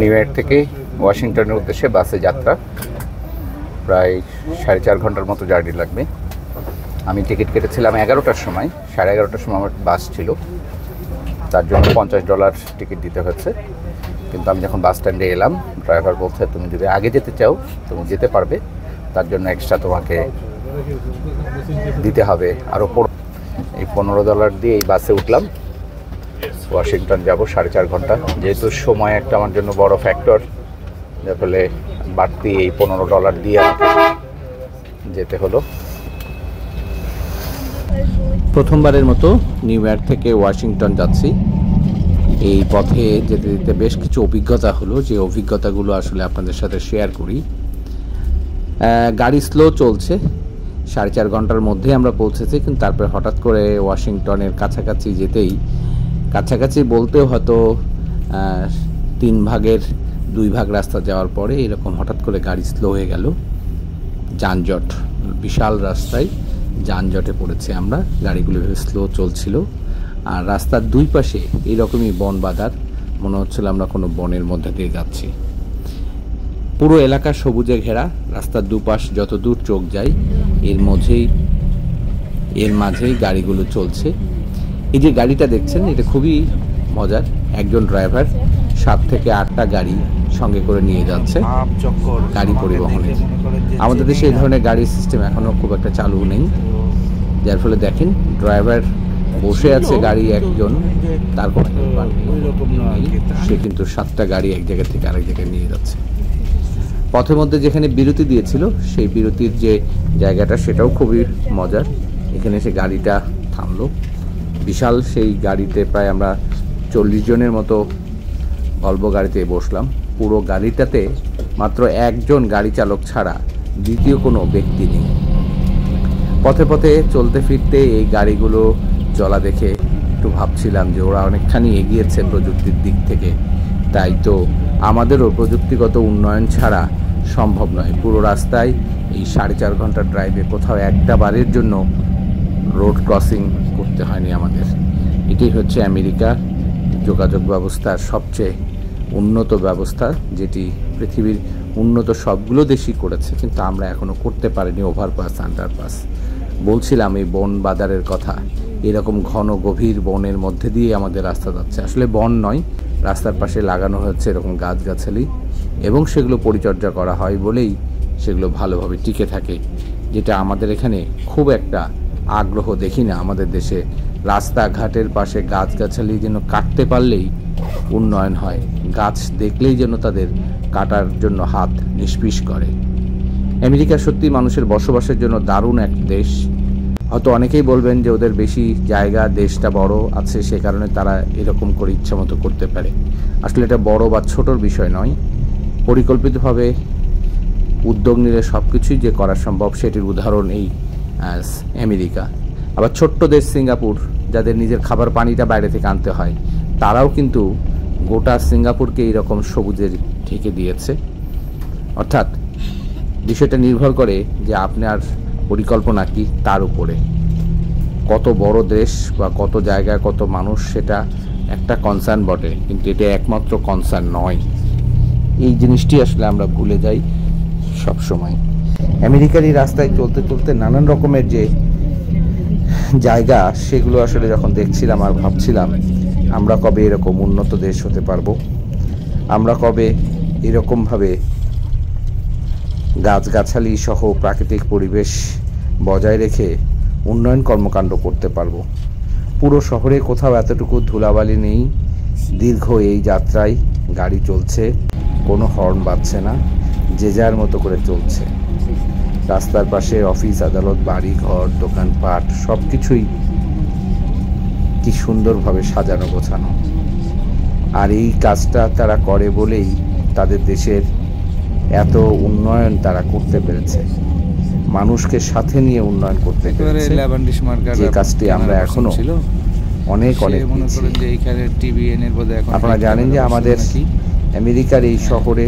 New York থেকে ওয়াশিংটনের উদ্দেশ্যে বাসে যাত্রা, প্রায় 4.5 ঘন্টার মতো জার্নি লাগবে। আমি টিকিট কেটেছিলাম 11টার সময়, 11:30টার সময় আমার বাস ছিল, তার জন্য $50 টিকিট দিতে হয়েছে। কিন্তু আমি যখন বাস স্ট্যান্ডে এলাম, ড্রাইভার বলছে তুমি যদি আগে যেতে চাও তুমি যেতে পারবে, তার জন্য এক্সট্রা তোমাকে দিতে হবে আরও এই $15 দিয়ে এই বাসে উঠলাম। ওয়াশিংটন যাব 4.5 ঘন্টা, যেহেতু সময় একটা আমার জন্য বড় ফ্যাক্টর, যার ফলে বাড়তি এই $15 দিয়ে আমাকে যেতে হলো। প্রথমবারের মতো নিউ ইয়র্ক থেকে ওয়াশিংটন যাচ্ছি। এই পথে যেতে যেতে বেশ কিছু অভিজ্ঞতা হলো, যে অভিজ্ঞতাগুলো আসলে আপনাদের সাথে শেয়ার করি। গাড়ি স্লো চলছে, 4.5 ঘন্টার মধ্যে আমরা পৌঁছেছি, কিন্তু তারপরে হঠাৎ করে ওয়াশিংটনের কাছাকাছি যেতেই, কাছাকাছি বলতেও হয়তো 3 ভাগের 2 ভাগ রাস্তা যাওয়ার পরে এরকম হঠাৎ করে গাড়ি স্লো হয়ে গেল। যানজট, বিশাল রাস্তায় যানজটে পড়েছে আমরা। গাড়িগুলো স্লো চলছিল, আর রাস্তার দুই পাশে এইরকমই বন বাঁধার, মনে হচ্ছিল আমরা কোনো বনের মধ্যে দিয়ে যাচ্ছি। পুরো এলাকা সবুজে ঘেরা, রাস্তার দুপাশ যত দূর চোখ যায় এর মাঝেই গাড়িগুলো চলছে। এই যে গাড়িটা দেখছেন, এটা খুবই মজার। একজন ড্রাইভার 7 থেকে 8টা গাড়ি সঙ্গে করে নিয়ে যাচ্ছে গাড়ি পরিবহনে। আমাদের দেশে এই ধরনের গাড়ির সিস্টেম এখনও খুব একটা চালু নেই, যার ফলে দেখেন ড্রাইভার বসে আছে গাড়ি একজন, তার কোনো সে কিন্তু 7টা গাড়ি এক জায়গা থেকে আরেক জায়গায় নিয়ে যাচ্ছে। পথের মধ্যে যেখানে বিরতি দিয়েছিল, সেই বিরতির যে জায়গাটা সেটাও খুবই মজার। এখানে সে গাড়িটা থামলো, বিশাল সেই গাড়িতে প্রায় আমরা 40 জনের মতো ভলভো গাড়িতে বসলাম। পুরো গাড়িটাতে মাত্র একজন গাড়ি চালক ছাড়া দ্বিতীয় কোনো ব্যক্তি নেই। পথে পথে চলতে ফিরতে এই গাড়িগুলো চলা দেখে একটু ভাবছিলাম যে ওরা অনেকখানি এগিয়েছে প্রযুক্তির দিক থেকে, তাই তো আমাদেরও প্রযুক্তিগত উন্নয়ন ছাড়া সম্ভব নয়। পুরো রাস্তায় এই 4.5 ঘন্টার ড্রাইভে কোথাও একটা বারের জন্য রোড ক্রসিং করতে হয়নি আমাদের। এটি হচ্ছে আমেরিকার যোগাযোগ ব্যবস্থার সবচেয়ে উন্নত ব্যবস্থা, যেটি পৃথিবীর উন্নত সবগুলো দেশই করেছে, কিন্তু আমরা এখনও করতে পারিনি ওভারপাস, আন্ডারপাস। বলছিলাম এই বন বাজারের কথা, এরকম ঘন গভীর বনের মধ্যে দিয়ে আমাদের রাস্তা যাচ্ছে। আসলে বন নয়, রাস্তার পাশে লাগানো হচ্ছে এরকম গাছগাছালি, এবং সেগুলো পরিচর্যা করা হয় বলেই সেগুলো ভালোভাবে টিকে থাকে, যেটা আমাদের এখানে খুব একটা আগ্রহ দেখি না। আমাদের দেশে রাস্তাঘাটের পাশে গাছগাছালি যেন কাটতে পারলেই উন্নয়ন হয়, গাছ দেখলেই যেন তাদের কাটার জন্য হাত নিষ্পিস করে। আমেরিকা সত্যি মানুষের বসবাসের জন্য দারুণ এক দেশ। হয়তো অনেকেই বলবেন যে ওদের বেশি জায়গা, দেশটা বড় আছে, সে কারণে তারা এরকম করে ইচ্ছা মতো করতে পারে। আসলে এটা বড় বা ছোটোর বিষয় নয়, পরিকল্পিতভাবে উদ্যোগ নিলে সব কিছুই যে করা সম্ভব, সেটির উদাহরণ এই আমেরিকা। আবার ছোট্ট দেশ সিঙ্গাপুর, যাদের নিজের খাবার পানিটা বাইরে থেকে আনতে হয়, তারাও কিন্তু গোটা সিঙ্গাপুরকে এইরকম সবুজে ঢেকে দিয়েছে। অর্থাৎ বিষয়টা নির্ভর করে যে আপনার পরিকল্পনা কি তার উপরে। কত বড় দেশ বা কত জায়গায় কত মানুষ, সেটা একটা কনসার্ন বটে, কিন্তু এটা একমাত্র কনসার্ন নয়। এই জিনিসটি আসলে আমরা ভুলে যাই সব সময়। আমেরিকার এই রাস্তায় চলতে চলতে নানান রকমের যে জায়গা, সেগুলো আসলে যখন দেখছিলাম আর ভাবছিলাম আমরা কবে এরকম উন্নত দেশ হতে পারবো, আমরা কবে এরকমভাবে গাছগাছালি সহ প্রাকৃতিক পরিবেশ বজায় রেখে উন্নয়ন কর্মকাণ্ড করতে পারবো। পুরো শহরে কোথাও এতটুকু ধুলাবালি নেই। দীর্ঘ এই যাত্রায় গাড়ি চলছে, কোনো হর্ন বাজছে না, যে যার মতো করে চলছে। রাস্তার পাশে অফিস আদালত, বাড়ি ঘর, দোকানপাট সব কিছুই কি সুন্দরভাবে সাজানো গোছানো। আর এই কাজটা তারা করে বলেই তাদের দেশের এত উন্নয়ন তারা করতে পেরেছে, মানুষকে সাথে নিয়ে উন্নয়ন করতে পেরেছে, যে কাজটি আমরা এখনো অনেক আপনারা জানেন যে আমাদের আমেরিকার এই শহরে